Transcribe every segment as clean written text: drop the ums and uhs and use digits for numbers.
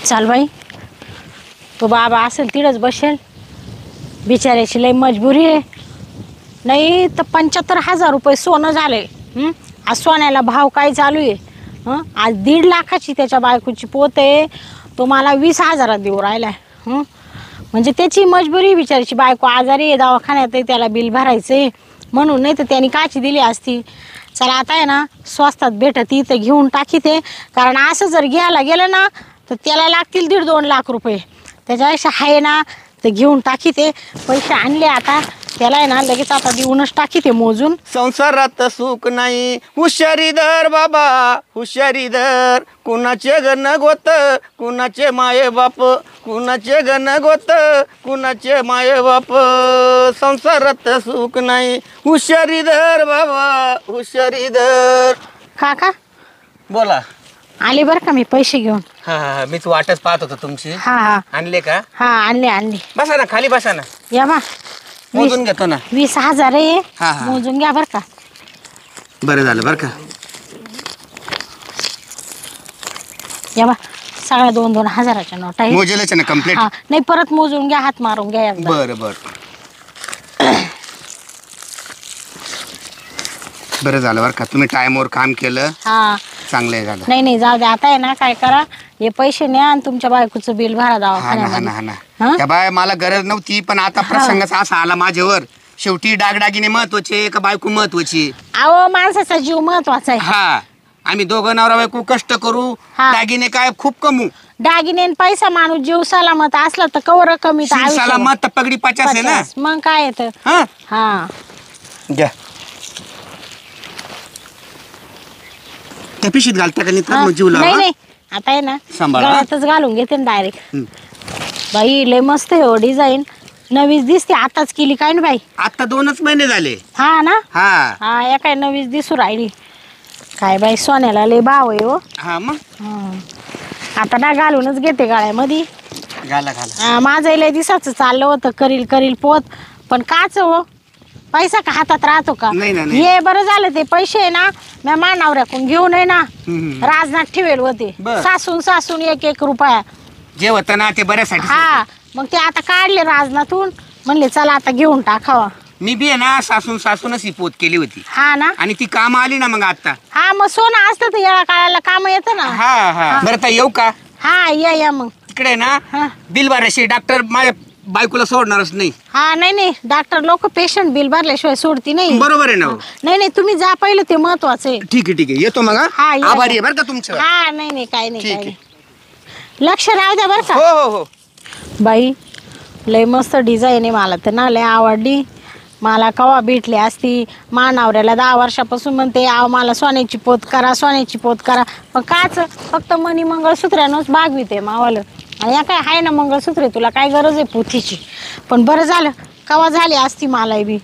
चाल बाई, तो बाबा असेल तिडच बसेल, बिचाऱ्याची लई मजबुरी आहे. नाही तर 75,000 रुपये सोनं झाले. आज सोन्याला भाव काय चालू आहे? आज 1.5 लाखाची त्याच्या बायकोची पोत आहे, तो मला 20,000 देऊ राहिलाय. म्हणजे त्याची मजबुरी, बिचारीची बायको आजारी आहे, दवाखान्यात आहे, त्याला बिल भरायचे म्हणून. नाही तर त्यांनी काची दिली असती. चला आता आहे ना, स्वस्तात भेटत इथं घेऊन टाकीते. कारण असं जर घ्यायला गेलं ना तर त्याला लागतील 1.5-2 लाख रुपये. त्याच्यापेक्षा आहे ना ते घेऊन टाकीते. पैसे आणले आता, त्याला आहे ना लगेच आता देऊनच टाकीते मोजून. संसारात सुख नाही, हुशारी धर बाबा हुशारी धर. कुणाचे गण गोत कुणाचे माये बाप, कुणाचे गण गोत कुणाचे माये बाप. संसारात सुख नाही, हुशारी धर बाबा हुशारी धर. काका बोला. आले बरं का मी पैसे घेऊन. हा हा, मीच वाटच पाहत होतो तुमची. हा हा आणले का? हा आणले. बसा ना खाली, बसा ना. या बा, मोजून घेतो ना. 20,000 आहे. हा, हा. मोजून घ्या बरं का. बरं झालं बरं का. या बा, सगळ्या 2-2 हजाराच्या नोट आहे. मोजेलच ना कम्प्लीट. नाही परत मोजून घ्या, हात मारून घ्या एकदा. बरं बरं झालं बरं का, तुम्ही टाइमवर काम केलं. हा चांगलं झालं. नाही जाऊ दे, आता आहे ना काय करा, हे पैसे न्या आणि तुमच्या बायकोचं बिल भरा हा ना. दवाखान्यामध्ये. त्या बाय मला गरज नव्हती, पण आता प्रसंगच असा आला माझ्यावर. शेवटी डागडागिने महत्वाचे का बायको महत्वाची? अहो, माणसाचा जीव महत्वाचा आहे. हा, आम्ही दोघं नवरा बायको कष्ट करू, दागिने काय खूप कमू. दागिने आणि पैसा, माणूस जीव सलामत असला तर कवर कमी तर आयुष्य. सलामत पगडी 50 आहे ना. मग काय येतं. हा घ्या. त्या पिशीत घालता का नाही? जीव लावा. नाही आता आहे ना सांभाळा. गळ्यातच घालून घेते ना डायरेक्ट. बाई लय मस्त आहे हो डिझाईन, नवीच दिसते. आताच केली काय ना बाई? आता 2च महिने झाले. हा ना. हा या काय नवीच दिसू राहिली काय बाई. सोन्याला लय भाव आहे हो. हा मग आता ना घालूनच घेते गळ्यामध्ये. घाला. माझं लय दिसाचं चाललं होतं, करील पोत, पण काच हो, पैसा का हातात राहतो का? नाही. हे बरं झालं, ते पैसे आहे ना मी मानावऱ्याकडून घेऊन आहे ना राजनाथ ठेवेल होते. सासून 1-1 रुपया जे होतं ना ते बऱ्यासाठी. हा, मग ते आता काढले राजनाथून, म्हणले चला आता घेऊन टाकावा. मी बी आहे ना सासूनच ही पोत केली होती. हा ना. आणि ती काम आली ना मग आता. हा, मग सोनं असतं तर येळा काळाला काम येतं ना. हा. बरं तर येऊ का? हा या मग. तिकडे ना बिल भरायची, डॉक्टर माझ्या बायकोला सोडणारच नाही. हा नाही डॉक्टर लोक पेशंट बिल भरल्याशिवाय सोडती नाही. बरोबर आहे ना. नाही तुम्ही जा पहिलं, ते महत्वाचं आहे. ठीक आहे येतो मग. आभारी आहे बरं का तुमचं. हा नाही काय नाही. लक्ष राहू द्या बरं का. हो. बाई लय मस्त डिझाईन आहे, मला तर ना लय आवडली. मला कवा भेटली असती. मानावऱ्याला 10 वर्षापासून म्हणते मला सोन्याची पोत करा, पण काच फक्त मणी मंगळसूत्र्यानंच भागविते मावाला. आणि या काय आहे ना मंगळसूत्र, तुला काय गरज आहे पोथीची? पण बरं झालं, कवा झाली असती मला बी.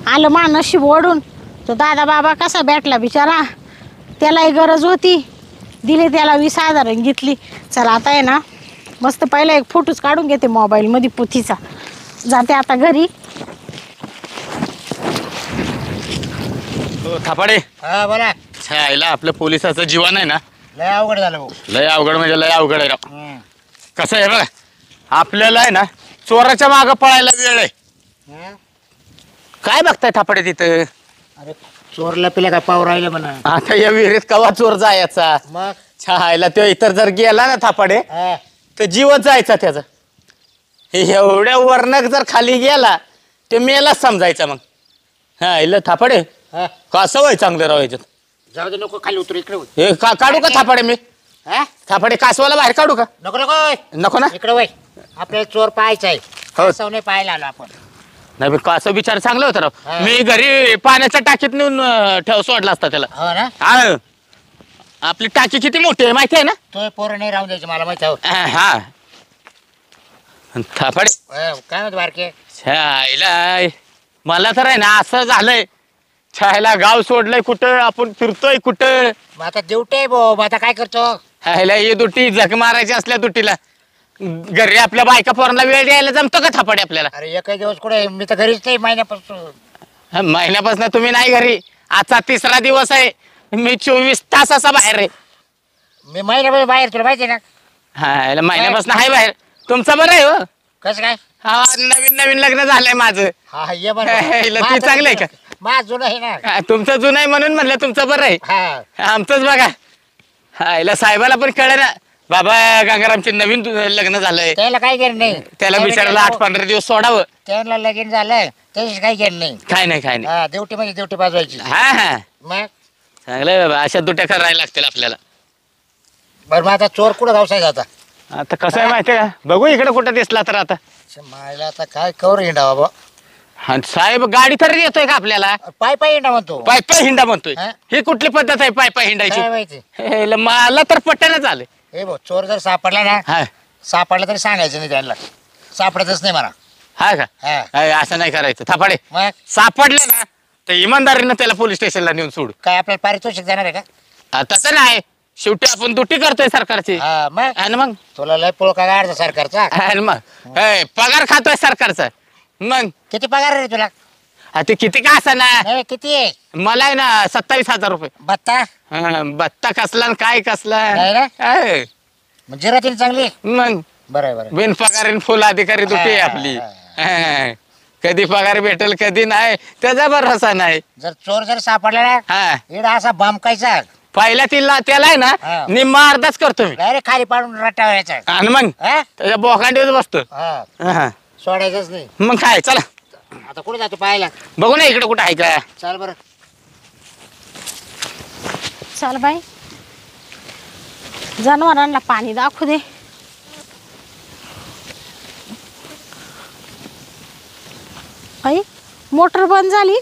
आलं मा नशीब ओढून. तो दादा बाबा कसा भेटला बिचारा, त्यालाही गरज होती, दिले त्याला 20,000 घेतली. चला आता आहे ना मस्त पहिला एक फोटोच काढून घेते मोबाईलमध्ये पोथीचा. जाते आता घरी. थापाडे. हा बोला. छायला आपल्या पोलिसाचं जीवन आहे ना लय अवघड झालं भाऊ. लय अवघड म्हणजे लय अवघड आहे राव. कसं आहे बघा, आपल्याला आहे ना चोराच्या मागं पळायला वेळ आहे. काय बघताय थापाडे तिथं? अरे चोरला पिल्या काय पाव राहिलं म्हणा. आता या विहिरीत कवा चोर जायचा? मग छायला तो इतर जर गेला ना थापाडे तर जीवच जायचा त्याचा. एवढ्या वर्णक जर खाली गेला ते मेलाच समजायचा मग. इला थापाडे कसं वय चांगलं राहायचं. जाऊ दे, नको खाली उतरू, इकडे हे काढू का थापाडे? मी थापाडे कासवाला बाहेर काढू का? नको ना, इकडे वय. आपल्याला चोर पाहायचा आहे, नाही पाहायला आलो आपण. नाही पण कासव विचार चांगला होता राव. मी घरी पाण्याच्या टाकीत नेऊन सोडला असता त्याला. हो ना. आपली टाकी किती मोठी आहे माहिती आहे ना? तो पोरं नाही राहून द्यायचं, मला माहिती आहे. हा थापाडे काय म्हणतो बारके? छायला मला तर आहे ना असं झालंय, छायला गाव सोडलंय कुठं, आपण फिरतोय कुठं. मग आता देवटे भाऊ, मग आता काय करतो? ह्याला ही दुटी झक मारायची असल्या दुटीला घरी आपल्या बायका पोरांना वेळ द्यायला जमतो का थापाडे आपल्याला? अरे एकही दिवस कुठे, मी तर घरीच नाही महिन्यापासून. महिन्यापासून तुम्ही नाही घरी, आजचा 3रा दिवस आहे. मी 24 तास असा बाहेर आहे. मी महिन्यापासून बाहेर, तुला माहिती आहे ना. हा याला महिन्यापासून आहे बाहेर. तुमचं बरं आहे हो. कसं काय? हा नवीन नवीन लग्न झालंय माझं. हा ये बरं हिला ती चांगलं आहे का? माझ जुनं आहे ना. हा, तुमचं जुनं आहे म्हणून म्हणलं तुमचं बरं आहे. हा आमचंच बघा. हा याला साहेबाला पण कळलं ना बाबा गंगारामचे नवीन लग्न झालंय. त्याला काही घेणं नाही. त्याला बिचारायला 8-15 दिवस सोडावं. त्याला लगीन झालं त्याची काही घेणं नाही. काय नाही काय नाही. हा ड्युटी म्हणजे ड्युटी बाजवायची. हा हा मग चांगलंय बाबा. अशा दुट्या करायला लागतील आपल्याला. बरं मग आता चोर कुठं जाऊसायचा आता? आता कसं आहे माहितीये का? बघू इकडे कुठं दिसला तर आता. मायला आता काय कवर हिंडा बाबा. हा, साहेब गाडी तर येतोय का आपल्याला? पाय पाय हिंडा म्हणतो. पाय पाय हिंडा म्हणतोय. हा? ही कुठली पद्धत आहे पाय पाय हिंडायची? काय माहिती. हे ल- मला तर पट्ट्यानं झालं. हे भाऊ चोर जर सापडला ना हा सापडला तरी सांगायचं नाही त्यांना. सापडतच नाही मला. हा का? हा अय, असं नाही करायचं. थापाडे मग सापडलं ना तर इमानदारीनं त्याला पोलीस स्टेशनला नेऊन सोडू. काय आपल्याला पारितोषिक देणार आहे का? तसं नाही. शेवटी आपण दुटी करतोय सरकारची. हा मग आणि मग तुला लय पुळका काढचा सरकारचा. आणि मग ए, पगार खातोय सरकारचा. मग किती पगार रे तुला? हा, ते किती का असा ना नाही किती आहे? मला आहे ना 27,000 रुपये. बत्ता हा, बत्ता कसला आणि काय कसला. नाही ना? आहे. म्हणजे राहतील चांगली. मग बरं आहे बरं आहे. बिन पगारी फुल अधिकारी दुटी आहे आपली. हा. कधी पगार भेटेल कधी नाही त्याचा भरोसा नाही. जर चोर जर सापडला ना हा इडा असा बमकायचा पहिल्या तिला त्याला आहे ना हा. निम्मा अर्धाच करतो मी. डायरेक्ट खाली पाडून रट्टावायचा. आणि मग हा त्याच्या बोकांडीवर बसतो. हा हा. सोडायचंच नाही. मग काय चला आता कुठे जातो पाहायला? बघू ना इकडे कुठं आहे का. चाल बरं. चल बाई जनावरांना पाणी दाखवू दे. आई मोटर बंद झाली.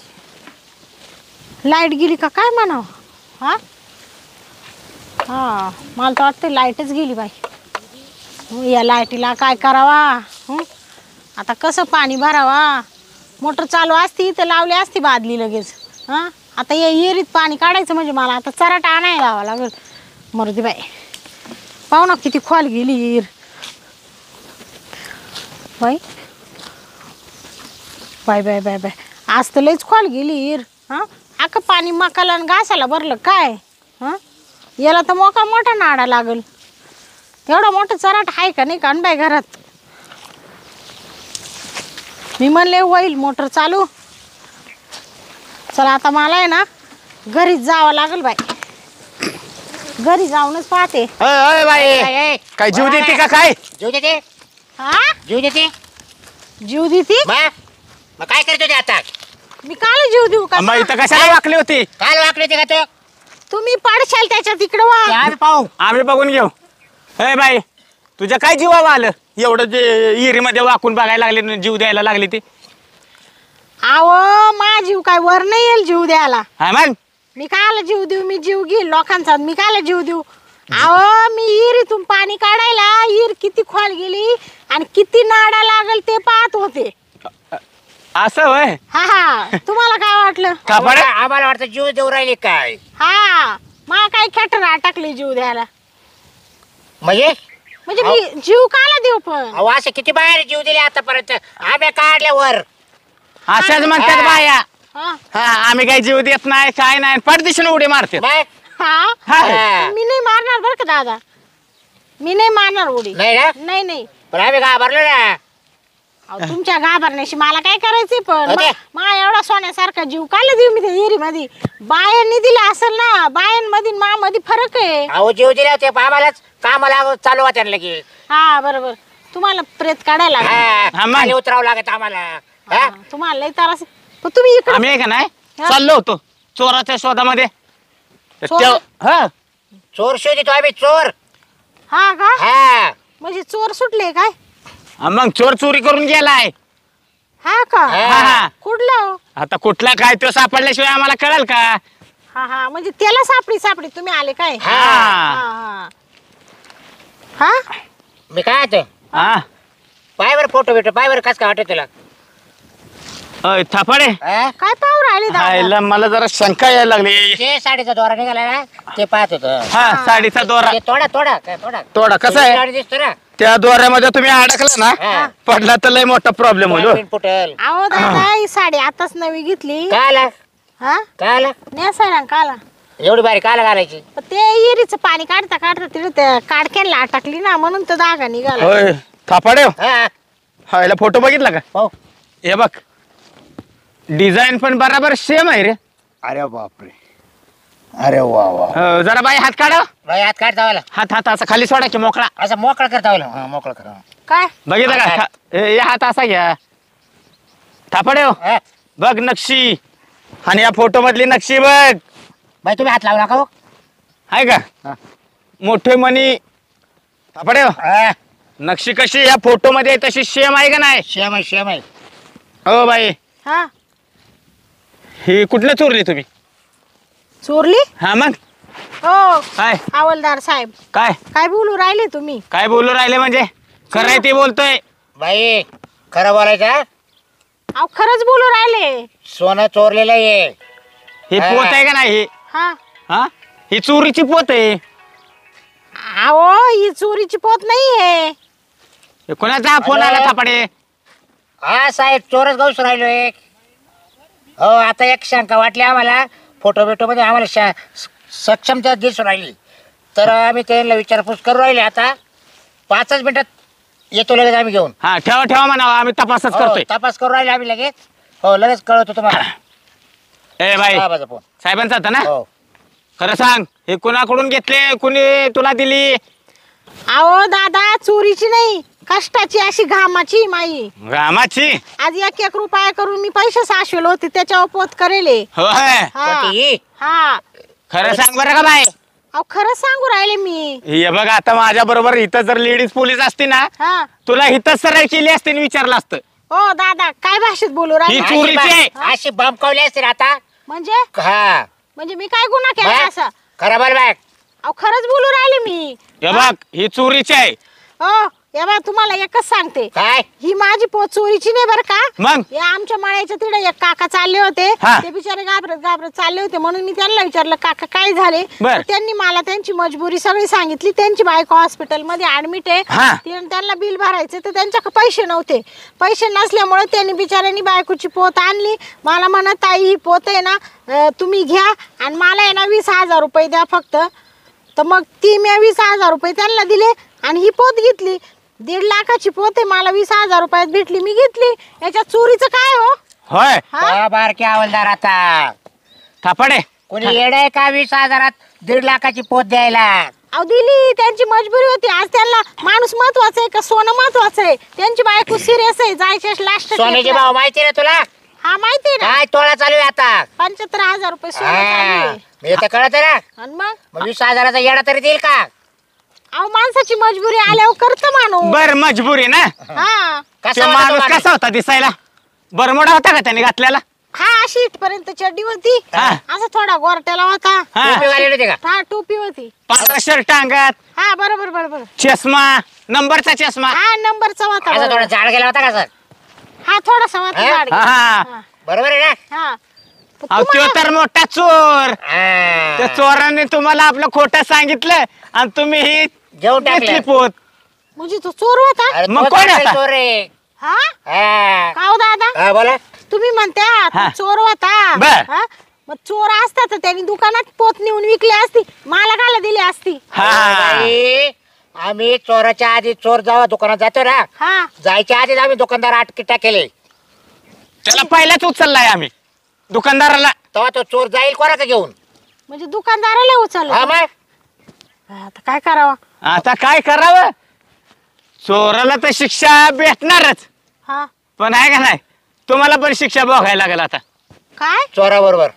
लाईट गेली का काय म्हणावं. हा हा मला तर वाटतं लाईटच गेली बाई. या लाईटीला काय करावा. आता कसं पाणी भरावा. मोटर चालू असती तर लावली असती बादली लगेच. हां आता या विहिरीत पाणी काढायचं म्हणजे मला आता चराट आणायला लावा लागेल. मरुदी बाई पाहू ना किती खोल गेली विहीर. बाई बाय बाय बाय बाय आज तर लईच खोल गेली विहीर. हां अख्खं पाणी मकाला आणि घासाला भरलं काय. हां याला तर मोठा नाडा लागल. एवढा मोठा चराट आहे का नाही कान बाई घरात. मी म्हणले होईल मोटर चालू. चला आता मला आहे ना घरीच जावं लागेल बाई. घरी जाऊनच पाहते. अय, अय, बाई ए, काय जीव देते का काय. जीव देते. हा जीव देते. जीव देते. मग काय करतो ते आता? मी काल जीव देऊ का. मग इथं कशाला वाकली होती. काल वाकडे ते का तो? तुम्ही पडशाल त्याच्या तिकडं ते वा. आम्ही पाहू. आम्ही बघून घेऊ. अय बाई तुझ्या काय जीवावर आलं एवढं जे विहिरीमध्ये वाकून बघायला लागले आणि जीव द्यायला लागली ती. आव मा जीव काय वर नाही येईल जीव द्यायला. हा मग मी कायला जीव देऊ. मी जीव घेईल लोकांचा. मी कायला जीव देऊ. आव मी विहिरीतून पाणी काढायला विहीर किती खोल गेली आणि किती नाडा लागल ते पाहत होते. असं होय. हा हा तुम्हाला काय वाटलं. थापाडे आम्हाला वाटतं जीव देऊ राहिली काय. हा मला काय खेटर अटकली जीव द्यायला. म्हणजे म्हणजे मी जीव कायला देऊ पण. अहो असं किती बाहेर जीव दिले आतापर्यंत आम्ही काढल्यावर. अशाच म्हणतात बाया. हा हा आम्ही काही जीव देत नाही काय नाही पडदिशीने उडी मारते. मग हा हा. मी नाही मारणार बरं का दादा. मी नाही मारणार उडी. नाही ना नाही नाही. पण आम्ही घाबरलो ना. अहो, तुमच्या घाबरण्याशी मला काय करायचंय पण. अरे. मा एवढा सोन्यासारखा जीव कायला देऊ मी त्या विहिरी मध्ये. बायांनी दिला असेल ना. बायांमध्ये मा मध्ये फरक आहे. अहो जीव दिले होते आम्हालाच कामाला चालू होत्या लगेच. हा बरोबर. तुम्हाला प्रेत काढायला लागेल. हा, मग. खाली उतरावं लागत आम्हाला. हा? हा, तुम्हाला लई त्रास आहे. पण तुम्ही इकडे आम्ही आहे का नाही हा. चाललो होतो चोराच्या शोधामध्ये. तर चोर? हा चोर शोधितो आम्ही चोर. हा का हा म्हणजे चोर सुटले काय. मग चोर चोरी करून गेलाय. हा का हा. हा. कुठलं हो? आता कुठला काय तो सापडल्याशिवाय आम्हाला कळेल का. हा हा म्हणजे त्याला सापडी तुम्ही आले काय. हा. हा हा हा मी काय आता हा पायवर फोटो भेटो पायवर कस काय वाटत तुला. अय, थापाडे हा? काय पाहू राहिले दादा. हायला मला जरा शंका यायला लागली. ते साडीचा दोरा निघाला ना ते पाहत होत. हा साडीचा दोरा थोडा थोडा काय थोडा तोडा कसा आहे साडी दिसतो ना. त्या दोऱ्यामध्ये तुम्ही अडकला ना हा. पडला तर लय मोठा प्रॉब्लेम होईल हो. पिन फुटल. अहो दादा ही साडी आताच नवी घेतली. काय आला हा काय आला. नेसायला काला एवढी बारीक काला घालायची? ते इरीचं पाणी काढता काढता तिथे त्या काडक्याला अटकली ना म्हणून तर धागा निघाला. होय थापाडे हो. हा हा याला फोटो बघितला का? हो. हे बघ डिझाईन पण बराबर सेम आहे रे. अरे बापरे, अरे वा वा. जरा बाई हात काढा. बाई हात काढ जावाला. हात हात असा खाली सोडा की मोकळा. असं मोकळा करता वाला. हा मोकळा करा. काय बघितलं हात का? हे हात असा घ्या. थापाडे हो हा. बघ नक्षी आणि या फोटो मधली नक्षी बघ. बाई तुम्ही हात लावू नका हो. आहे का? हा. मोठे मनी. थापाडे हो हा. नक्षी कशी या फोटो मध्ये तशी सेम आहे का नाही? शेम आहे शेम आहे. हो बाई हा ही कुठलं चोरली तुम्ही? चोरली? हा मग हो काय हवालदार साहेब काय काय बोलू राहिले तुम्ही? काय बोलू राहिले म्हणजे? खरं आहे ते बोलतोय. बाई खरं बोलायचं हा? अहो खरंच बोलू राहिले. सोनं चोरलेलं आहे. ही हा. पोत आहे का नाही ही? हा हा ही चोरीची पोत आहे. अहो ही चोरीची पोत नाहीये. हे कोणाचा फोन अरे. आला थापाडे? हा साहेब चोरच गाऊस राहिलो एक. हो आता एक शंका वाटली आम्हाला. फोटो बिटो मध्ये आम्हाला सक्षमता दिसून राहिली तर आम्ही त्यांना विचारपूस करू राहिले. आता 5च मिनिटात येतो लगेच आम्ही घेऊन. हा ठेवा ठेवा म्हणा आम्ही तपासच हो, करतोय. तपास करू राहिले आम्ही लगेच. हो लगेच कळवतो तुम्हाला. ए बाई साहेबाचा फोन. साहेबांचा होता ना? हो खरं सांग हे कुणाकडून घेतले, कुणी तुला दिली? अहो दादा चोरीची नाही कष्टाची अशी घामाची माई. रामाची? आज 1-1 रुपया करून मी पैसे साशवेल होते त्याच्यावर पोत करेले. होय हा कोणती ही? हा खरं सांग बरं का बाई? अहो खरंच सांगू राहिले मी. हे बघ आता माझ्या बरोबर इथं जर लेडीज पोलीस असती ना हा तुला इथं सरळ केली असते आणि विचारलं असतं. हो दादा काय भाषेत बोलू राहिले? ही चोरीची आहे. अशी बंबकावली असते ना आता. म्हणजे हा म्हणजे मी काय गुन्हा केला बाय. असा? खरं बोल बाय. अहो खरंच बोलू राहिले मी. हे बघ ही चोरीची आहे. हो हे बघ तुम्हाला एकच सांगते काय ही माझी पोत चोरीची नाही बरं का. मग हे आमच्या मळ्याच्या तिथे एक काका चालले होते. हा. ते बिचारे घाबरत घाबरत चालले होते म्हणून मी त्यांना विचारलं काका काय झाले. बर. तर त्यांनी मला त्यांची मजबुरी सगळी सांगितली. त्यांची बायको हॉस्पिटल मध्ये ऍडमिट आहे. हा. त्यांना बिल भरायचे तर त्यांच्याकडे पैसे नव्हते. पैसे नसल्यामुळे त्यांनी बिचाऱ्यांनी बायकोची पोत आणली. मला म्हणत ताई ही पोत आहे ना तुम्ही घ्या आणि मला आहे ना 20,000 रुपये द्या फक्त. तर मग ती मी 20,000 रुपये त्यांना दिले आणि ही पोत घेतली. 1.5 लाखाची पोत आहे मला 20,000 रुपयात भेटली मी घेतली. याच्यात चोरीचं काय हो? होय हा? बारके हवालदार आता थापाडे कोणी येड आहे का 20,000 1.5 लाखाची पोत द्यायला? अहो दिली त्यांची मजबुरी होती. आज त्यांना माणूस महत्वाचा आहे का सोनं महत्वाचं आहे? त्यांची बायको सिरियस आहे जायचे लास्ट. सोन्याचे भाव माहिती ना तुला? हा माहिती आहे ना. काय तोळा चालू आहे आता? 75,000 रुपये सोनं चालू हा. आहे. मी तर कळत ना. आणि मग 20,000चा येडा तरी देईल का? अहो माणसाची मजबुरी आल्यावर करतं माणूस. बर मजबुरी ना. हा कसा तो होता तो माणूस माणूस? कसा होता दिसायला? बरमोडा होता का त्याने घातलेला? हा अशी इथपर्यंत चड्डी होती. हा. असं थोडा गोरट्याला होता. हा. टोपी घालेली होती का? हा टोपी होती. पांढरा शर्ट अंगात, हा बरोबर बरोबर. चष्मा, नंबरचा चष्मा. हा नंबरचा होता असा थोडा बरोबर. झाड गेला होता का सर? हा थोडासा होता हा? जाड. हा, हा. हा, बरोबर आहे ना? हा. तर अहो तो तुम्हाला- तर मोठा चोर. हा. त्या चोराने तुम्हाला आपलं खोटं सांगितलं आणि तुम्ही ही घेऊन घेतली टाकले. पोत. म्हणजे तो चोर होता. अरे मग तो कोण चांगला आता? चोर आहे. हा हा. का हो दादा हा, बोला. तुम्ही म्हणता हा. तो चोर होता. बर. हा? मग चोर असता तर त्यांनी दुकानात पोत नेऊन विकली असती मला काला दिली असती. हा बाई, आम्ही चोराच्या आधी चोर जेव्हा दुकानात जातो ना हा जायच्या आधीच आम्ही दुकानदार आटकिटा केले. त्याला पहिल्याच उचललाय आम्ही दुकानदाराला. तेव्हा तो चोर जाईल कोणाचं घेऊन? म्हणजे दुकानदाराला उचललं. हा मग आता काय करावं? आता काय करावं? चोराला तर शिक्षा भेटणारच हा पण आहे का नाही तुम्हाला पण शिक्षा भोगायला लागेल आता. काय चोरा बरोबर.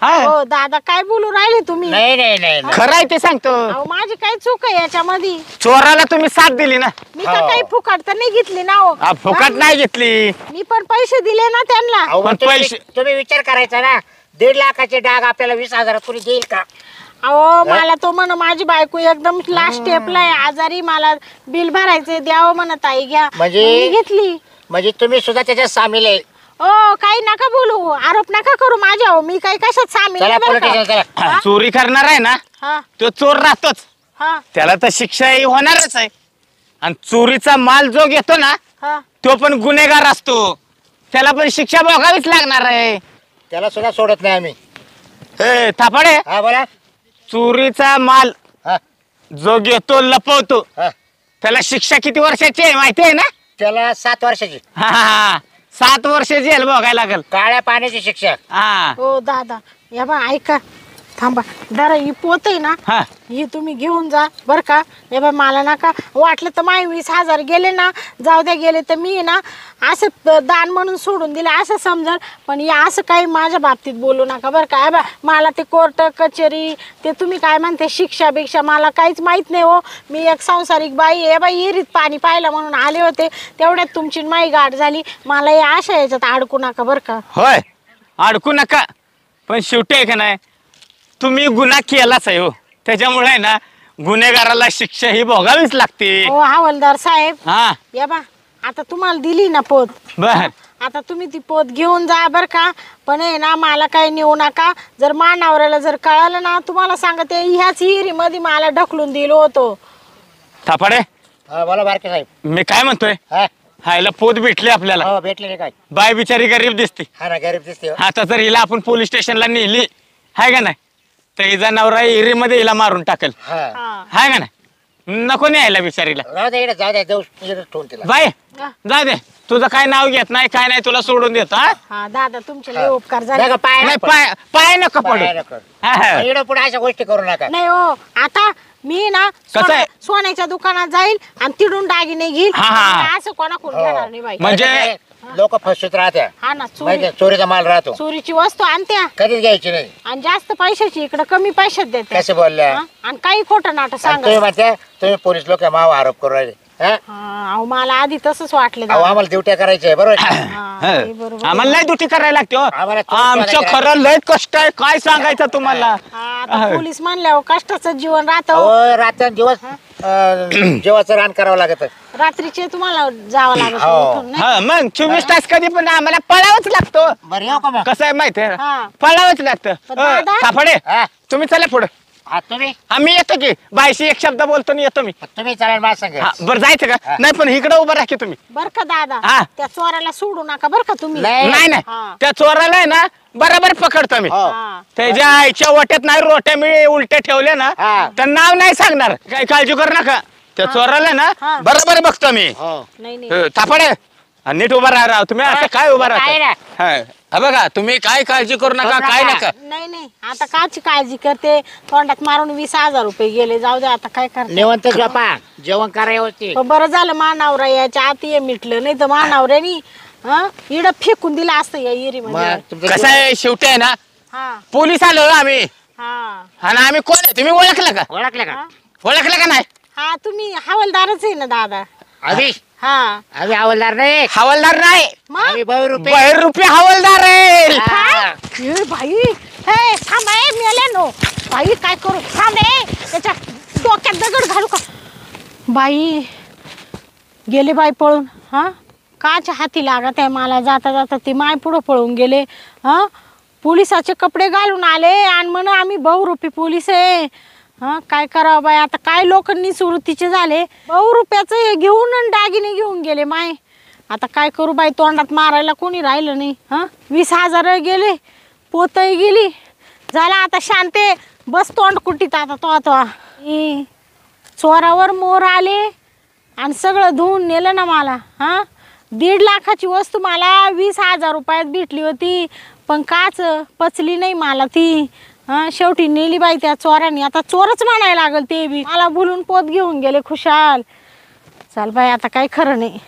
हा हो दादा काय बोलू राहिले तुम्ही? नाही नाही नाही नाही. खरं आहे ते सांगतो. अहो माझी काय चूक आहे याच्यामध्ये? चोराला तुम्ही साथ दिली ना. मी तर हो. काही फुकट तर नाही घेतली ना हो. हा, फुकट नाही घेतली. मी पण पैसे दिले ना त्यांना. अहो, पण तुम्ही पैसे- तुम्ही विचार करायचा ना 1.5 लाखाचे डाग आपल्याला 20,000 कोणी देईल का? अहो मला तो म्हण माझी बायको एकदम लास्ट स्टेपला आहे आजारी मला बिल भरायचे द्यावं म्हणत आई घ्या म्हणजे? मग मी घेतली. म्हणजे तुम्ही सुद्धा त्याच्यात सामील आहे. ओ काही नका बोलू आरोप नका करू माझ्यावर मी काही कशात सामील चला नाही बरं पोलिस का? स्टेशन चला. चोरी करणार आहे ना हा तो चोर राहतोच. हा त्याला तर शिक्षाही होणारच आहे आणि चोरीचा माल जो घेतो ना हा तो पण गुन्हेगार असतो. त्याला पण शिक्षा भोगावीच लागणार आहे. त्याला सुद्धा सोडत नाही आम्ही. ए, थापाडे हा बोला. चोरीचा माल हा, जो घेतो लपवतो हा. त्याला शिक्षा किती वर्षाची आहे माहिती आहे ना? त्याला 7 वर्षाची 7 वर्ष जेल बघायला लागल. काळ्या पाण्याची शिक्षा. हा हो दादा, या बा ऐका, थांबा जरा ही पोत आहे ना, हा ही तुम्ही घेऊन जा बरं का. हे बा मला नका वाटलं तर माय 20,000 गेले ना, जाऊ द्या गेले तर मी ना असं दान म्हणून सोडून दिलं असं समजल, पण या असं काही माझ्या बाबतीत बोलू नका बरं का. हे बा मला ते कोर्ट कचेरी ते तुम्ही काय म्हणते शिक्षा बिक्षा मला काहीच माहीत नाही हो. मी एक संसारिक बाई आहे बाई, विहिरीत पाणी पाहिलं म्हणून आले होते, तेवढ्यात तुमची माई गाठ झाली. मला या अशा याच्यात अडकू नका बरं का. होय, अडकू नका, पण शेवटी आहे का नाही, तुम्ही गुन्हा केलाच आहे हो, त्याच्यामुळे आहे ना गुन्हेगाराला शिक्षा ही भोगावीच लागते. हो हवालदार साहेब, हा या बा आता तुम्हाला दिली ना पोत, बर आता तुम्ही ती पोत घेऊन जा बरं का. पण आहे ना मला काही नेऊ नका. जर मानावऱ्याला जर कळालं ना, तुम्हाला सांगते ह्याच हिरीमध्ये मला ढकलून दिलो होतो. थापाडे, हा, बोला बारके साहेब. मी काय म्हणतोय, हा, हायला पोत भेटली आपल्याला. हो भेटले नाही काय. बाय बिचारी गरीब दिसते. हा ना, गरीब दिसते हो. आता जर हिला आपण पोलीस स्टेशनला नेली हाय का नाही, तर हिचा नवरा हिरीमध्ये हिला मारून टाकेल. हा, हा. हाय का नाही, नको न्यायला बिचारीला. राहू दे इकडे, जाऊ दे, देऊ इकडे ठेवून तिला. बाय हा. जा दे, तुझं काय नाव घेत नाही काय नाही, तुला सोडून देतो. हा हा दादा तुमचे लय उपकार झाले. नका पाय नाही, पाय पाय नका पडू. हा, हा. इकडे पुढे अशा गोष्टी करू नका. नाही हो, आता मी ना कसं आहे? सोन्याच्या दुकानात जाईल आणि तिडून दागिने घेईल. हा, हा. मला असं कोणाकडून घेणार नाही बाई. म्हणजे लोक फसवीत राहत्या, हा ना, म्हणजे चोरीचा माल राहतो, चोरीची वस्तू आणत्या कधीच घ्यायची नाही. आणि जास्त पैशाची इकडे कमी पैशात देते. कसे बोलल्या? आणि काही खोटं नाटक आणि तुम्ही सांगा. म्हणते तुम्ही पोलीस लोक माव आरोप करू राहिले. हा? अहो मला आधी तसंच वाटलं अहो, दादा. आम्हाला ड्युट्या करायच्या आहे, बरोबर आहे? हा, ते बरोबर. आम्हाला लय दुटी करायला लागते हो. आम्हाला चोर आमचं शोधायचं खरं लय कष्ट आहे, काय सांगायचं तुम्हाला. हा, आता पोलीस म्हणल्यावर कष्टाचं जीवन राहतं. अहो, रात्र दिवस जेवाचं रान करावं लागत. रात्रीचे तुम्हाला जावं लागत हो. उठून, नाही? हा, मग 24 तास कधी पण आम्हाला पळावंच लागतो. बरं येऊ का मग? कसं आहे माहितीये, हा. पळावंच लागतं. पण दादा- सापडे, हा? तुम्ही चला पुढे. हा, तुम्ही आम्ही येतो की, बायशी एक शब्द बोलतो आणि येतो मी. तुम्ही चालेल मला सांगा. हा, बरं जायचं का? हा. नाही पण इकडे उभं राहा की तुम्ही. बर का दादा, हा. त्या चोराला सोडू नका बर का तुम्ही. नाही. नाही हा. नाही, त्या चोराला आहे ना बरोबर पकडतो मी. हो. हा. त्याच्या आईच्या वाट्यात नाही रोट्या मी उलट्या ठेवल्या ना, हा. तर नाव नाही सांगणार, काही काळजी करू नका. त्या चोराला ना हा. बरोबर बघतो मी. हो. नाही नाही. थापाडे, नीट उभा राहा तुम्ही. असं काय उभा काय राहता? हा बघा, तुम्ही काय काळजी करू नका, करू काय नका. नका. नाही नाही, आता काची काळजी करते. तोंडात मारून 20,000 रुपये गेले, जाऊ दे आता काय करते. निवंत झोपा, जेवण करा व्यवस्थित. पण बरं झालं मानावरा याच्या आत ये मिटलं, नाही तर मानावऱ्यानी इड फेकून दिलं असतं या इरी मग मध्ये. तुमचं कसं आहे, शेवटी आहे ना हा पोलीस आलो आम्ही. हा आणि आम्ही कोण आहे तुम्ही ओळखलं का? ओळखलं का? हा. ओळखलं का नाही? हा, तुम्ही हवालदारच आहे ना दादा. आम्ही हा आम्ही हवालदार नाही, हवालदार नाही, मग आम्ही बहुरूपी. बहिरूपी हवालदार आहे. हा. ए बाई, हे थांब आहे मेल्यानो. बाई काय करू, थांब रे, त्याच्या डोक्यात दगड घालू का? बाई गेले बाई पळून. हा, काच्या हाती लागत आहे मला. जाता जाता ते माय पुढं पळून गेले. हा, पोलिसाचे कपडे घालून आले आणि म्हण आम्ही बहुरूपी पोलीस आहे. हा, काय करावं बाई आता, काय लोकांनी सुरुतीचे झाले. बहुरूप्याचं हे घेऊन आणि दागिने घेऊन गेले माय. आता काय करू बाई, तोंडात मारायला कोणी राहिलं नाही. हा, 20,000 गेले, पोतही गेली. झाला आता शांते, बस तोंड कुटीत आता तो चोरावर मोर आले आणि सगळं धुवून नेलं ना मला. हा, 1.5 लाखाची वस्तू मला 20,000 रुपयात भेटली होती, पण काच पचली नाही मला ती. हा, शेवटी नेली बाई त्या चोरांनी. आता चोरच म्हणायला लागल ते बी. मला बोलून पोत घेऊन गेले खुशाल. चाल बाई आता काही खरं नाही.